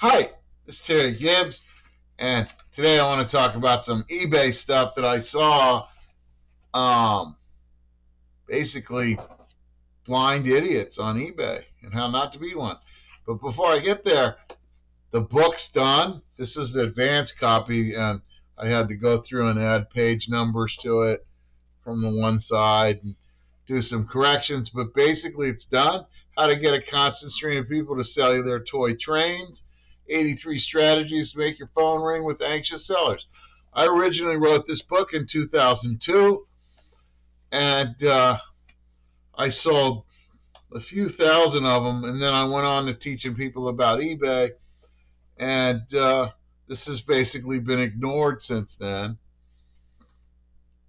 Hi, this is Terry Gibbs, and today I want to talk about some eBay stuff that I saw. Um, Basically, blind idiots on eBay and how not to be one. But before I get there, the book's done. This is the advanced copy, and I had to go through and add page numbers to it from the one side and do some corrections. But basically, it's done. How to get a constant stream of people to sell you their toy trains. 83 strategies to make your phone ring with anxious sellers. I originally wrote this book in 2002, and I sold a few thousand of them, and then I went on to teaching people about eBay, and this has basically been ignored since then.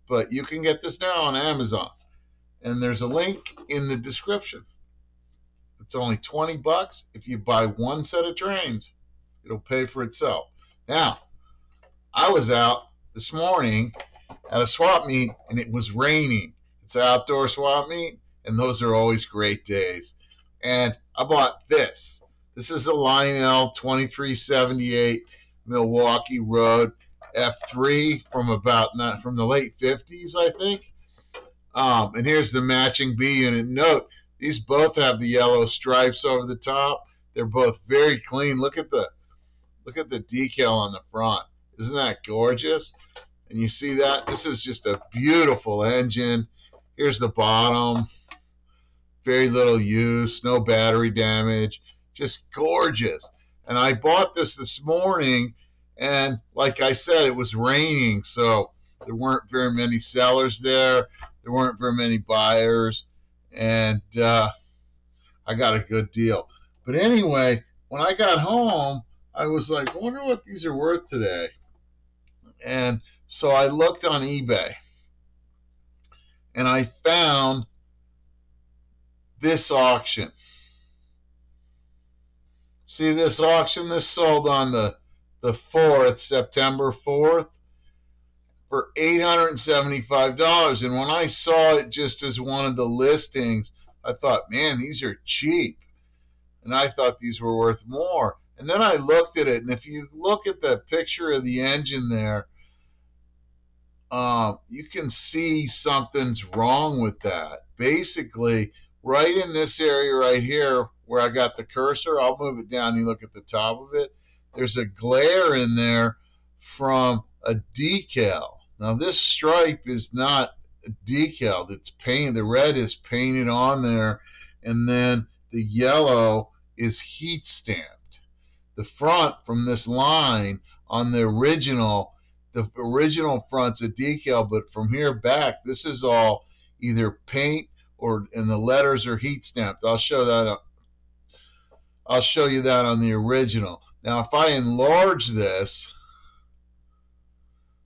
But you can get this now on Amazon, and there's a link in the description. It's only $20 if you buy one set of trains. It'll pay for itself. Now, I was out this morning at a swap meet, and it was raining. It's an outdoor swap meet, and those are always great days. And I bought this. This is a Lionel 2378 Milwaukee Road F3 from the late 50s, I think. And here's the matching B unit. Note, these both have the yellow stripes over the top. They're both very clean. Look at the decal on the front. Isn't that gorgeous? And you see that? This is just a beautiful engine. Here's the bottom. Very little use, no battery damage. Just gorgeous. And I bought this morning, and like I said, it was raining, so there weren't very many sellers there. There weren't very many buyers, and I got a good deal. But anyway, when I got home, I was like, I wonder what these are worth today. And so I looked on eBay, and I found this auction. See this auction? This sold on the 4th, September 4th, for $875. And when I saw it just as one of the listings, I thought, man, these are cheap. And I thought these were worth more. And then I looked at it, and if you look at the picture of the engine there, you can see something's wrong with that. Basically, right in this area right here where I got the cursor, I'll move it down and you look at the top of it, there's a glare in there from a decal. Now this stripe is not decaled, it's painted. The red is painted on there, and then the yellow is heat stamped. The front from this line on the original front's a decal, but from here back, this is all either paint and the letters are heat stamped. I'll show you that on the original. Now, if I enlarge this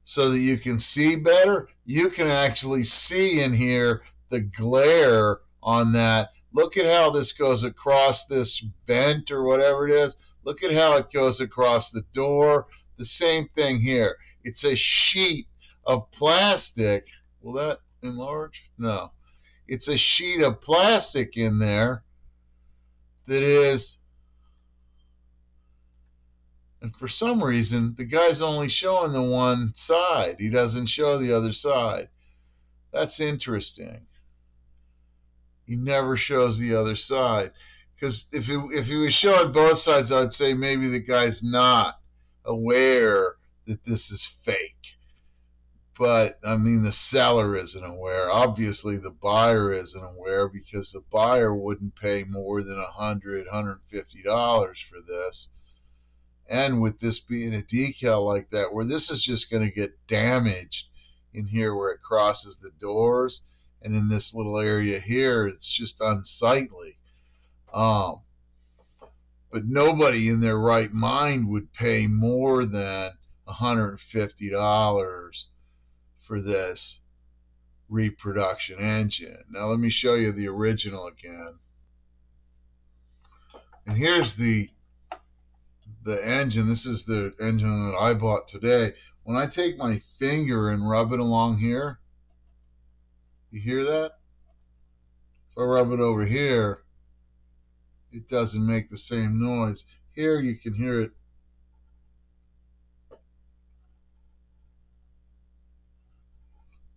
so that you can see better, you can actually see in here the glare on that. Look at how this goes across this vent or whatever it is. Look at how it goes across the door. The same thing here. It's a sheet of plastic. Will that enlarge? No. It's a sheet of plastic in there that is, and for some reason, the guy's only showing the one side. He doesn't show the other side. That's interesting. He never shows the other side. Because if he was showing both sides, I would say maybe the guy's not aware that this is fake. But, I mean, the seller isn't aware. Obviously, the buyer isn't aware, because the buyer wouldn't pay more than $100, $150 for this. And with this being a decal like that, where this is just going to get damaged in here where it crosses the doors, and in this little area here, it's just unsightly. But nobody in their right mind would pay more than $150 for this reproduction engine. Now let me show you the original again. And here's the engine. This is the engine that I bought today. When I take my finger and rub it along here, you hear that? If I rub it over here, it doesn't make the same noise. Here you can hear it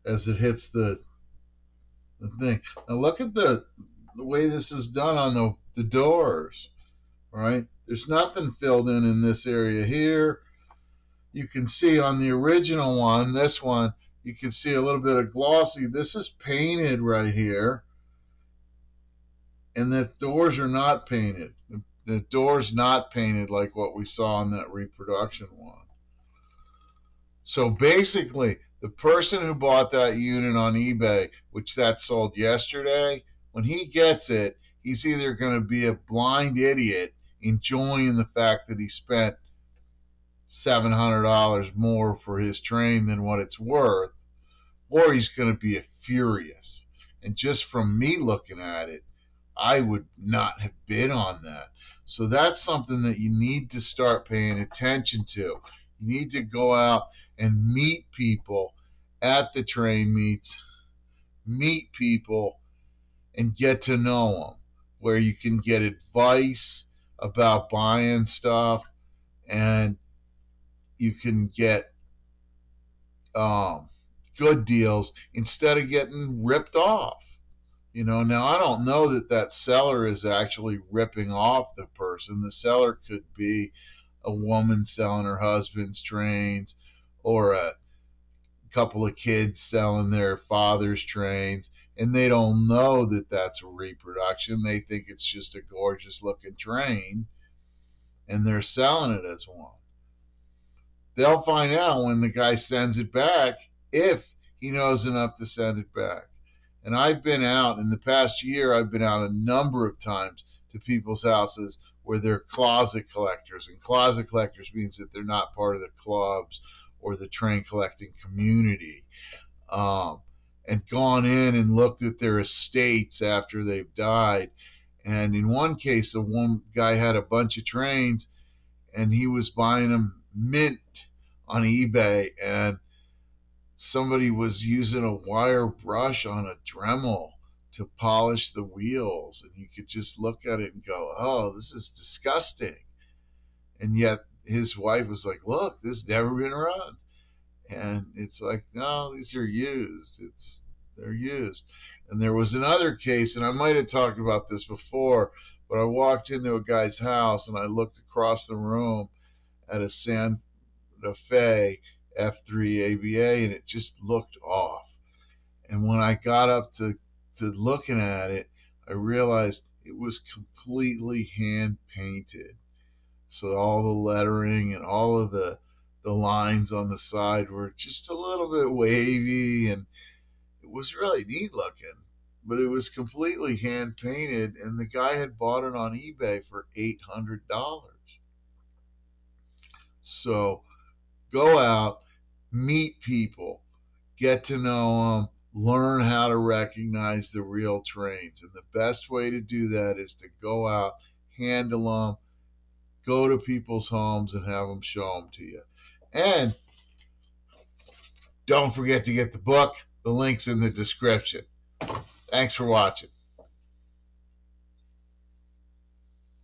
as it hits the thing. Now look at the way this is done on the doors, right? There's nothing filled in this area here. You can see on the original one, this one, you can see a little bit of glossy. This is painted right here, and the doors are not painted. The door's not painted like what we saw on that reproduction one. So basically, the person who bought that unit on eBay, which that sold yesterday, when he gets it, he's either going to be a blind idiot enjoying the fact that he spent $700 more for his train than what it's worth, or he's going to be furious. And just from me looking at it, I would not have bid on that. So that's something that you need to start paying attention to. You need to go out and meet people at the train meets, meet people and get to know them, where you can get advice about buying stuff, and you can get good deals instead of getting ripped off. Now I don't know that that seller is actually ripping off the person. The seller could be a woman selling her husband's trains, or a couple of kids selling their father's trains, and they don't know that that's a reproduction. They think it's just a gorgeous looking train, and they're selling it as one. They'll find out when the guy sends it back, if he knows enough to send it back. And I've been out in the past year, I've been out a number of times to people's houses where they're closet collectors. And closet collectors means that they're not part of the clubs or the train collecting community. And gone in and looked at their estates after they've died. And in one case, one guy had a bunch of trains, and he was buying them mint on eBay, and somebody was using a wire brush on a Dremel to polish the wheels, and you could just look at it and go, oh, this is disgusting. And yet his wife was like, look, this has never been run. And it's like, no, these are used. They're used. And there was another case, and I might have talked about this before, but I walked into a guy's house and I looked across the room at a Santa Fe F3 ABA, and it just looked off. And when I got up to looking at it, I realized it was completely hand painted. So all the lettering and all of the lines on the side were just a little bit wavy, and it was really neat looking, but it was completely hand painted, and the guy had bought it on eBay for $800. So go out, meet people, get to know them, learn how to recognize the real trains. And the best way to do that is to go out, handle them, go to people's homes and have them show them to you. And don't forget to get the book. The link's in the description. Thanks for watching.